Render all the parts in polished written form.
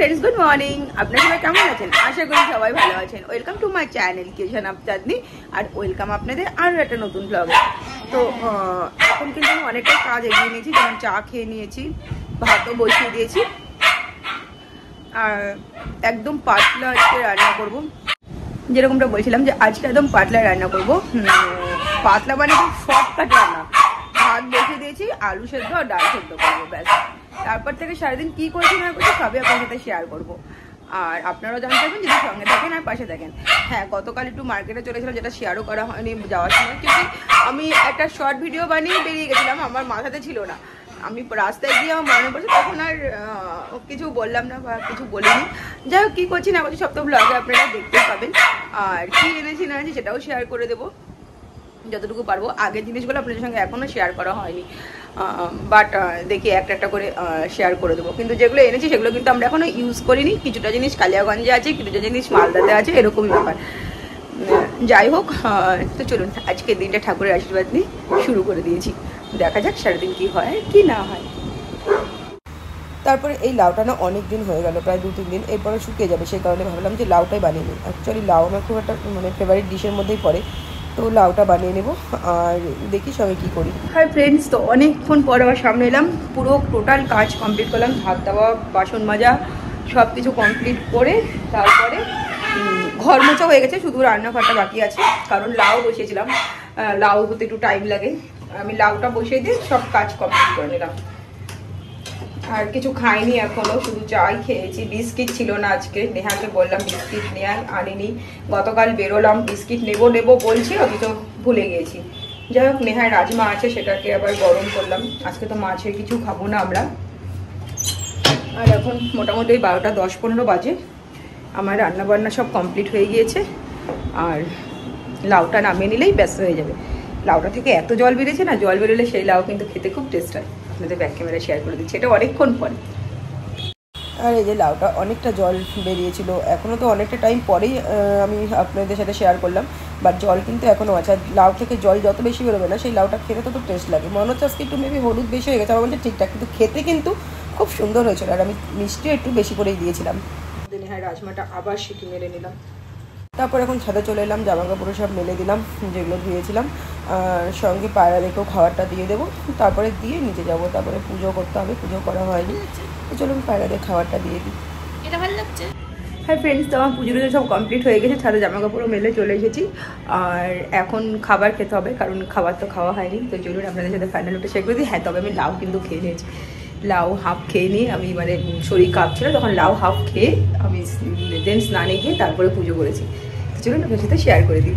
Friends good morning আপনারা সবাই কেমন আছেন আশা করি সবাই ভালো আছেন welcome to my channel kitchen of Chandni আর ওয়েলকাম আপনাদের আরো একটা নতুন ব্লগে তো এখন কিন্তু আমি অনেকটা কাজ এগিয়ে নিয়েছি যেমন চা খেয়ে নিয়েছি ভাতও বসিয়ে দিয়েছি আর একদম পাতলা আজকে রান্না করব যেরকমটা বলছিলাম যে আজকে একদম পাতলা রান্না করব পাতলা মানে খুব শর্টকাট রান্না ভাত বসিয়ে দিয়েছি আলু সেদ্ধ আর ডাল সেদ্ধ করবো ব্যাস তারপর থেকে সারাদিন কি করেছি না করছি সবই আপনার সাথে শেয়ার করবো আর আপনারাও জানতে পারবেন যদি সঙ্গে থাকেন আর পাশে থাকেন হ্যাঁ গতকাল একটু মার্কেটে চলেছিলাম যেটা শেয়ারও করা হয়নি যাওয়ার সময় কিন্তু আমি একটা শর্ট ভিডিও বানিয়ে বেরিয়ে গেছিলাম আমার মাথাতে ছিল না আমি রাস্তায় গিয়ে আমার মনে পড়ছে তখন আর কিছু বললাম না বা কিছু বলিনি যাই হোক কী করছি না করছি সব তো ব্লগে আপনারা দেখতেই পাবেন আর কী এনেছি না এনেছি সেটাও শেয়ার করে দেবো যতটুকু পারবো আগের জিনিসগুলো আপনাদের সঙ্গে এখনও শেয়ার করা হয়নি বাট দেখি একটা একটা করে শেয়ার করে দেবো কিন্তু যেগুলো এনেছি সেগুলো কিন্তু আমরা এখনও ইউজ করিনি কিছুটা জিনিস কালিয়াগঞ্জে আছে কিছুটা জিনিস মালদাতে আছে এরকমই ব্যাপার যাই হোক তো চলুন আজকের দিনটা ঠাকুরের আশীর্বাদ নিয়ে শুরু করে দিয়েছি দেখা যাক সারাদিন কী হয় কি না হয় তারপরে এই লাউটা না অনেক দিন হয়ে গেল প্রায় 2-3 দিন এরপরে শুকিয়ে যাবে সেই কারণে ভাবলাম যে লাউটাই বানিয়ে নিই অ্যাকচুয়ালি লাউ আমার খুব একটা মানে ফেভারিট ডিশের মধ্যেই পড়ে তো লাউটা বানিয়ে নেব আর দেখি সবাই কী করি হাই ফ্রেন্ডস তো অনেকক্ষণ পর আবার সামনে এলাম পুরো টোটাল কাজ কমপ্লিট করলাম ভাত দেওয়া বাসন মাজা সব কিছু কমপ্লিট করে তারপরে ঘর মোছা হয়ে গেছে শুধু রান্নাঘরটা বাকি আছে কারণ লাউ বসিয়েছিলাম লাউ হতে একটু টাইম লাগে আমি লাউটা বসিয়ে দিয়ে সব কাজ কমপ্লিট করে নিলাম আর কিছু খাইনি এখনো শুধু চাই খেয়েছি বিস্কিট ছিল না আজকে নেহাকে বললাম বিস্কিট নিয়ে আনিনি গতকাল বেরোলাম বিস্কিট নেবো বলছি অথচ ভুলে গিয়েছি যাই হোক নেহার রাজমা আছে সেটাকে আবার গরম করলাম আজকে তো মাছের কিছু খাবো না আমরা আর এখন মোটামুটি 12টা 10-15 বাজে আমার রান্নাবান্না সব কমপ্লিট হয়ে গিয়েছে আর লাউটা নামিয়ে নিলেই ব্যস্ত হয়ে যাবে লাউটা থেকে এত জল বেরিয়েছে না জল বেরোলে সেই লাউ কিন্তু খেতে খুব টেস্ট হয় আপনাদের ব্যাক ক্যামেরা শেয়ার করে দিচ্ছি এটা অনেকক্ষণ পরে আর এই যে লাউটা অনেকটা জল বেরিয়েছিল এখনও তো অনেকটা টাইম পরেই আমি আপনাদের সাথে শেয়ার করলাম বাট জল কিন্তু এখনও আছে আর লাউ থেকে জল যত বেশি বেরোবে না সেই লাউটা খেতে তত টেস্ট লাগে মনে হচ্ছে আজকে একটু মেবি হলুদ বেশি হয়ে গেছে আমার বলছে ঠিকঠাক কিন্তু খেতে কিন্তু খুব সুন্দর হয়েছিল আর আমি মিষ্টিও একটু বেশি করেই দিয়েছিলাম হ্যাঁ রাজমাটা আবার সিটি মেরে নিলাম তারপর এখন ছাদে চলে এলাম জামা কাপড় সব মেলে দিলাম যেগুলো ধুয়েছিলাম আর সঙ্গে পায়রা রেখেও খাবারটা দিয়ে দেবো তারপরে দিয়ে নিচে যাবো তারপরে পুজো করতে হবে পুজো করা হয়নি তো চলুন পায়রাদের খাবারটা দিয়ে দিই এটা ভালো লাগছে হ্যাঁ ফ্রেন্ডস তো আমার পুজোটা সব কমপ্লিট হয়ে গেছে ছাদে জামা কাপড়ও মেলে চলে এসেছি আর এখন খাবার খেতে হবে কারণ খাবার তো খাওয়া হয়নি তো চলুন আপনাদের সাথে ফাইনাল ওটা শেয়ার করে দিই হ্যাঁ তবে আমি লাউ কিন্তু খেয়ে নিয়েছি লাউ হাফ খেয়ে নিয়ে আমি মানে শরীর কাঁপছিল তখন লাউ হাফ খেয়ে আমি দেন স্নানে গিয়ে তারপরে পুজো করেছি তো চলুন আপনার সাথে শেয়ার করে দিই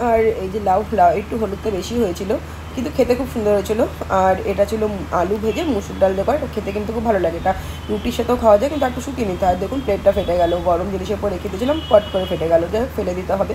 আর এই যে লাউ একটু হলুদটা বেশি হয়েছিল কিন্তু খেতে খুব সুন্দর হয়েছিল আর এটা ছিল আলু ভেজে মুসুর ডাল দিয়ে এটা খেতে কিন্তু খুব ভালো লাগে এটা রুটির সাথেও খাওয়া যায় কিন্তু একটু শুকিয়ে নিতে হয় দেখুন প্লেটটা ফেটে গেল গরম জিনিসের পর রেখে দিয়েছিলাম পট করে ফেটে গেল যাই ফেলে দিতে হবে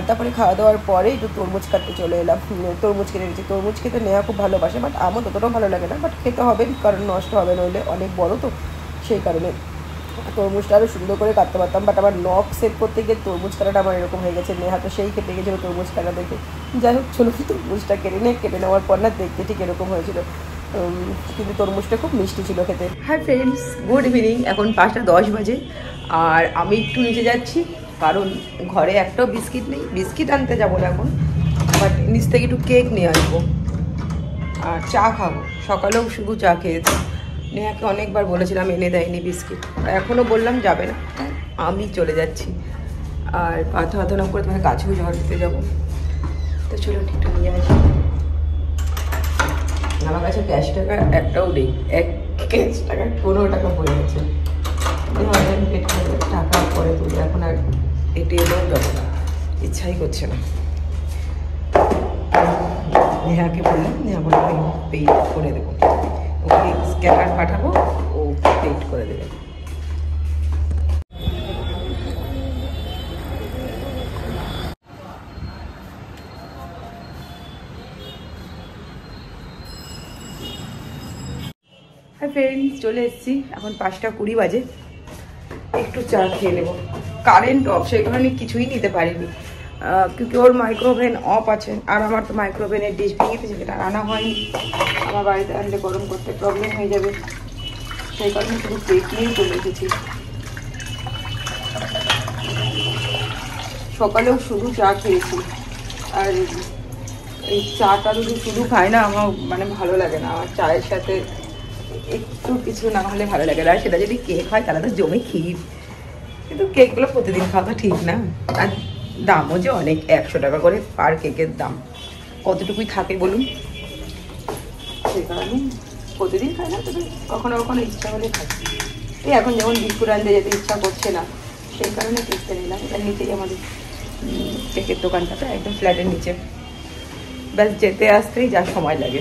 তারপরে খাওয়া দাওয়ার পরে একটু তরমুজ কাটতে চলে এলাম তরমুজ কেটে নিয়েছি তরমুজ খেতে নেওয়া খুব ভালোবাসে বাট আমার ততটাও ভালো লাগে না বাট খেতে হবে কারণ নষ্ট হবে নইলে অনেক বড় তো সেই কারণে তরমুজটা আরও সুন্দর করে কাটতে পারতাম বাট আমার নখ সেট করতে গিয়ে তরমুজ কাটাটা আমার এরকম হয়ে গেছে নেহা তো সেই কেটে গেছিলো তরমুজ কাটা দেখে যাই হোক চলো তরমুজটা কেটে নেওয়ার পর না দেখতে ঠিক এরকম হয়েছিল কিন্তু তরমুজটা খুব মিষ্টি ছিল খেতে হ্যাঁ ফ্রেন্ডস গুড ইভিনিং এখন 5:10 বাজে আর আমি একটু নিচে যাচ্ছি কারণ ঘরে একটাও বিস্কিট নেই বিস্কিট আনতে যাবো না এখন বাট নিচ থেকে একটু কেক নিয়ে আসবো আর চা খাবো সকালেও শুধু চা খেয়েছি নেহাকে অনেকবার বলেছিলাম এনে দেয়নি বিস্কিট এখনও বললাম যাবে না আমি চলে যাচ্ছি আর পাথা না করে তোমার কাছেও ঝড় দিতে যাবো তো চলো একটু নিয়ে আসি আমার কাছে ক্যাশ টাকা একটাও নেই এক ক্যাশ টাকা 15 টাকা পড়ে গেছে টাকা পরে তুলি এখন আর এটিএমও যাবো না ইচ্ছাই করছে না নেহাকে বললাম নেহা বলে পে করে দেবো ওকে স্ক্যানার পাঠাবো ও পেড করে দেবে হ্যাঁ ফ্রেন্ডস চলে এসেছি এখন 5:20 বাজে একটু চা খেয়ে নেবো কারেন্ট অফ সেই কারণে কিছুই নিতে পারিনি क्योंकि ওর মাইক্রোওভেন অফ আছে আর আমার তো মাইক্রোওভেনের ডিশ ভেঙে গেছে যেটা আনা হয়নি আমার বাড়িতে আনলে গরম করতে প্রবলেম হয়ে যাবে সেই কারণে শুধু কেক নিয়েই চলে এসেছি। সকালেও শুধু চা খেয়েছি, আর এই চাটা যদি শুধু খাই না আমার মানে ভালো লাগে না, আমার চায়ের সাথে একটু কিছু না হলে ভালো লাগে না। আর সেটা যদি কেক হয় তাহলে তো জমে ক্ষীর, কিন্তু কেকগুলো প্রতিদিন খাওয়া ঠিক না। আর দামও যে অনেক, 100 টাকা করে পার কেকের দাম, কতটুকুই থাকে বলুন। সেই কারণে প্রতিদিন খাই না, তবে কখনো কখনো ইচ্ছা হলে খাই। এই এখন যেমন বিস্কুট আনতে যেতে ইচ্ছা করছে না, সেই কারণে কেকটা নিলাম। এটার নিচেই আমাদের কেকের দোকানটাতে, একদম ফ্ল্যাটের নিচে, ব্যাস যেতে আসতেই যা সময় লাগে।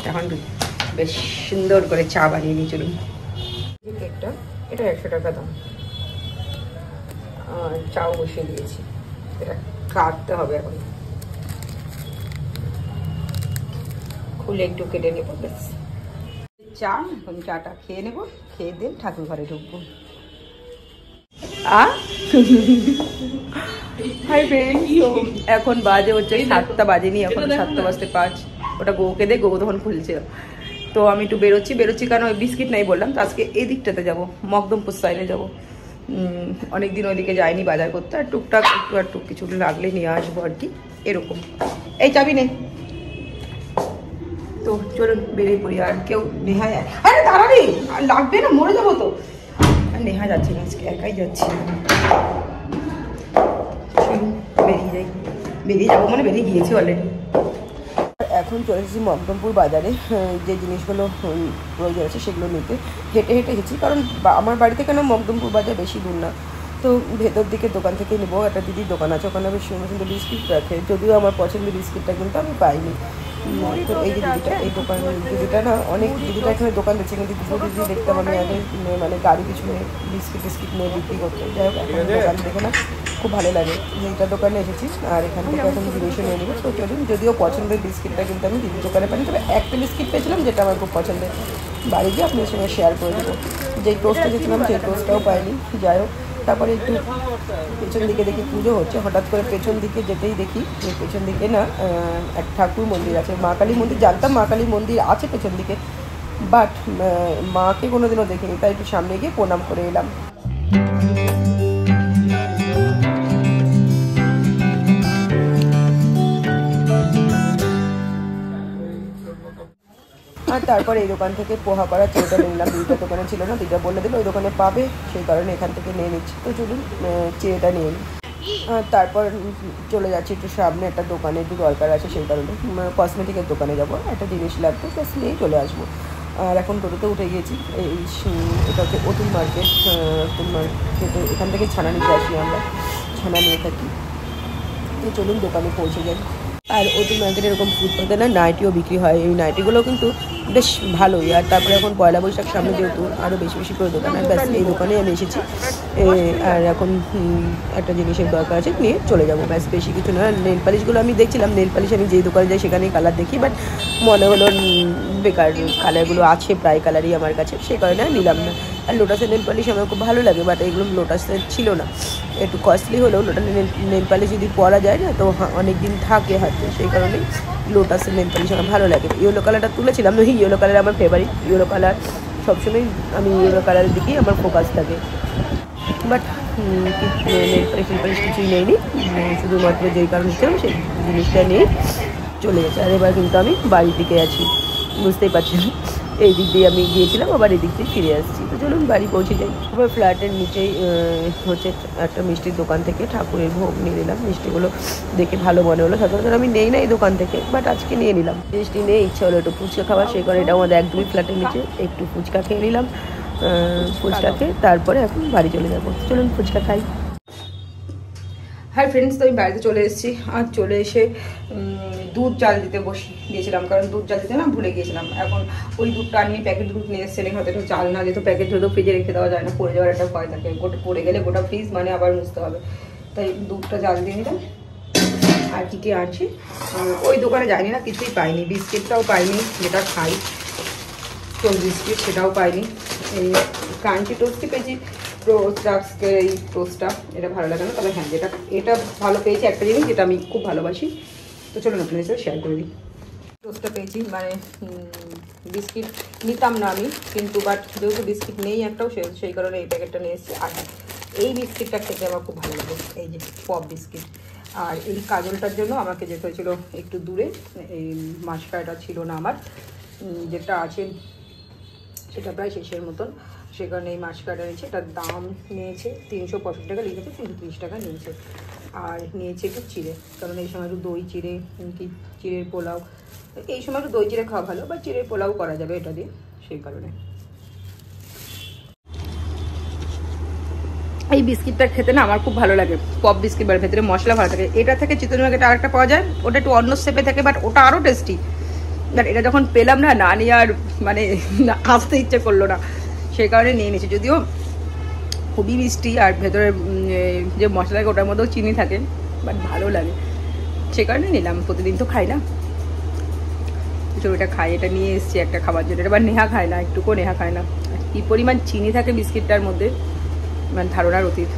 এখন বেশ সুন্দর করে চা বানিয়ে নিয়ে চলুন। কেকটা এটা 100 টাকা দাম, আর চাও বসিয়ে দিয়েছি, এটা কাটতে হবে। এখন খুলে একটু কেটে নেবো, ব্যাস চা। এখন চাটা খেয়ে নেবো, খেয়ে দিয়ে ঠাকুর ঘরে ঢুকবো। হাই ফ্রেন্ড, তো এখন বাজে হচ্ছে 7টা বাজেনি, এখন 7টা বাজতে 5। ওটা গোকে দে, গো তখন খুলছে। তো আমি একটু বেরোচ্ছি কারণ ওই বিস্কিট নাই বললাম, তো আজকে এই দিকটাতে যাবো, মকদমপুর সাইডে যাবো। অনেকদিন ওইদিকে যাইনি বাজার করতে, আর টুকটাক একটু কিছু লাগলে নিয়ে আসবো আর কি, এরকম। এই চাবি নেই তো, চলুন বেরিয়ে পড়ি। আর কেউ নেহা, আরে তাড়াতাড়ি লাগবে না, মরে যাবো তো। আর নেহা যাচ্ছে না আজকে, একাই যাচ্ছি। চলুন বেরিয়ে যাবো, মানে বেরিয়ে গিয়েছি অলরেডি। এখন চলে এসেছি মকদমপুর বাজারে, যে জিনিসগুলো প্রয়োজন আছে সেগুলো নিতে। হেঁটে হেঁটে গেছি, কারণ আমার বাড়ি থেকে না মকদমপুর বাজার বেশি দূর না। তো ভেতর দিকে দোকান থেকে নেবো। একটা দিদির দোকান আছে, ওখানে বেশ সুন্দর সুন্দর বিস্কিট রাখে, যদিও আমার পছন্দের বিস্কিটটা কিন্তু আমি পাইনি। তো এই যে দিদিটা, এই দোকান দিদিটা না, অনেক দিদিটা এখানে দোকান দিচ্ছে, কিন্তু দুটো দিদি দেখতাম আমি আগে, মানে গাড়ি পিছনে বিস্কিট নিয়ে বিক্রি করতে। যাই হোক, এখন দোকান দেখে না খুব ভালো লাগে যে এইটা দোকানে এসেছি, আর এখান থেকে এখন জিনিসও নিয়ে নেবো। তো চলুন, যদিও পছন্দের বিস্কিটটা কিন্তু আমি দিদির দোকানে পাইনি, তবে একটা বিস্কিট পেয়েছিলাম যেটা আমার খুব পছন্দের, বাড়ি গিয়ে আপনাদের সঙ্গে শেয়ার করে দেবো। যেই টোস্টটা চেয়েছিলাম সেই টোস্টটাও পাইনি। যাই হোক, তারপরে একটু পেছন দিকে দেখি পুজো হচ্ছে, হঠাৎ করে পেছন দিকে যেতেই দেখি যে পেছন দিকে না এক ঠাকুর মন্দির আছে, মা কালী মন্দির। জানতাম মা কালী মন্দির আছে পেছন দিকে, বাট মাকে কোনোদিনও দেখিনি, তাই একটু সামনে গিয়ে প্রণাম করে এলাম। আর তারপর এই দোকান থেকে পোহা করা চেয়েটা নিলাম। দুইটা দোকানে ছিল না, দুইটা বলে দিল ওই দোকানে পাবে, সেই কারণে এখান থেকে নিয়ে নিচ্ছি। তো চলুন চেয়েটা নিয়ে নিই। তারপর চলে যাচ্ছি একটু সামনে, একটা দোকানে একটু দরকার আছে, সেই কারণে কসমেটিকের দোকানে যাবো, একটা জিনিস লাগবে, ব্যাস নিয়েই চলে আসবো। আর এখন টোটোতে উঠে গিয়েছি। এটা হচ্ছে অতুল মার্কেট। অতুল মার্কেটে এখান থেকে ছানা নিতে আসি আমরা, ছানা নিয়ে থাকি। তো চলুন দোকানে পৌঁছে যাই। আর অতুল মার্কেটে এরকম ফুটপাতে না নাইটিও বিক্রি হয়, এই নাইটিগুলো কিন্তু বেশ ভালোই। আর তারপরে এখন পয়লা বৈশাখ সামনে, যেহেতু আরও বেশি বেশি করে দোকান, আর ব্যাস এই দোকানে আমি এসেছি। আর এখন একটা জিনিসের দরকার আছে, নিয়ে চলে যাবো, ব্যাস বেশি কিছু না। নেল পালিশগুলো আমি দেখছিলাম, নেল পালিশ আমি যেই দোকানে যাই সেখানেই কালার দেখি, বাট মনে হলো বেকার, কালারগুলো আছে প্রায় কালারই আমার কাছে, সেই কারণে নিলাম না। আর লোটাসের নেল পালিশ আমার খুব ভালো লাগে, বাট এগুলো লোটাসের ছিল না, একটু কস্টলি হলেও লোটাসের নেল পালিশ যদি পরা যায় না তো অনেক দিন থাকে হাতে, সেই কারণে লোটাসের নেল পালিশ আমার ভালো লাগে। ইয়েলো কালারটা তুলেছিলাম, ইয়েলো কালার আমার ফেভারিট, ইয়েলো কালার সবসময় আমি ইয়েলো কালারের দিকেই আমার ফোকাস থাকে। বাট নেল পালিশ কিছুই নেইনি, শুধুমাত্র যেই কারণে ছিলাম সেই জিনিসটা নিয়ে চলে গেছে। আর এবার কিন্তু আমি বাড়ির দিকে আছি, বুঝতেই পারছি, এই দিক দিয়ে আমি গিয়েছিলাম, আবার এই দিক দিয়ে ফিরে আসছি। তো চলুন বাড়ি পৌঁছে যাই। আবার ফ্ল্যাটের নিচেই হচ্ছে একটা মিষ্টির দোকান থেকে ঠাকুরের ভোগ নিয়ে নিলাম। মিষ্টিগুলো দেখে ভালো মনে হলো, সাধারণত আমি নেই না এই দোকান থেকে, বাট আজকে নিয়ে নিলাম। মিষ্টি নিয়ে ইচ্ছা হলো একটু ফুচকা খাওয়ার, সেই কারণে এটা আমাদের একদমই ফ্ল্যাটের নিচে, একটু ফুচকা খেয়ে নিলাম। ফুচকা খেয়ে তারপরে এখন বাড়ি চলে যাবো। চলুন ফুচকা খাই। হাই ফ্রেন্ডস, তো আমি বাড়িতে চলে এসেছি। আর চলে এসে দুধ জাল দিতে দিয়েছিলাম, কারণ দুধ জাল দিতে না ভুলে গিয়েছিলাম। এখন ওই দুধটা আনিয়ে প্যাকেট দুধ নিয়ে এসেছিলেন, হয়তো একটু জাল না যেহেতু প্যাকেট দুধও ফ্রিজে রেখে দেওয়া যায় না, পড়ে যাওয়ার একটা ভয় থাকে, পড়ে গেলে গোটা ফ্রিজ মানে আবার মুছতে হবে, তাই দুধটা জাল দিয়ে নিলাম। আর কী কী আছে ওই দোকানে যাইনি না, কিছুই পাইনি, বিস্কিটটাও পাইনি যেটা খাই, টোস্ট বিস্কিট সেটাও পাইনি। এই ক্রাঞ্চি টোস্টই পেয়েছি, স্টাক্সের এই টোস্টটা, এটা ভালো লাগে না, তবে হ্যাঁ এটা ভালো পেয়েছি, একটা জিনিস যেটা আমি খুব ভালোবাসি। তো চলুন আপনাদের সাথে শেয়ার করে দিই। টোস্টটা পেয়েছি, মানে বিস্কিট নিতাম না আমি, কিন্তু বাট যেহেতু বিস্কিট নেই একটাও, সেই কারণে এই প্যাকেটটা নিয়ে এসেছি। আর এই বিস্কিটটা খেতে আমার খুব ভালো লাগে, এই যে পপ বিস্কিট। আর এই কাজলটার জন্য আমাকে যেতে হয়েছিল একটু দূরে, এই মাসকাটা ছিল না আমার, যেটা আছে সেটা প্রায় শেষের মতন, সে কারণে এই মাসকাটা নিয়েছে। এটার দাম নিয়েছে 365 টাকা, লিখেছে 330 টাকা নিয়েছে। আর নিয়েছে একটু চিড়ে, কারণ এই সময় একটু দই চিড়ে কি চিড়ের পোলাও, এই সময় একটু দই চিড়ে খাওয়া ভালো, বা চিড়ের পোলাও করা যাবে এটা দিয়ে, সেই কারণে। এই বিস্কিটটা খেতে না আমার খুব ভালো লাগে, পপ বিস্কিট, বাট ভেতরে মশলা ভালো থাকে। এটা থেকে চিতন মার্কেটে আরেকটা পাওয়া যায়, ওটা একটু অন্য শেপে থাকে, বাট ওটা আরও টেস্টি। বাট এটা যখন পেলাম না, না নিয়ে আর মানে আসতে ইচ্ছে করলো না, সেই কারণে নিয়ে নিয়েছি। যদিও খুবই মিষ্টি, আর ভেতরে যে মশলা থাকে ওটার মধ্যেও চিনি থাকে, বাট ভালো লাগে, সে কারণে নিলাম। প্রতিদিন তো খাই না, এটা খাই, এটা নিয়ে এসেছি একটা খাবার জন্য। এবার নেহা খায় না, একটুকু নেহা খায় না। কী পরিমাণ চিনি থাকে বিস্কিটটার মধ্যে, মানে ধারণার অতীত।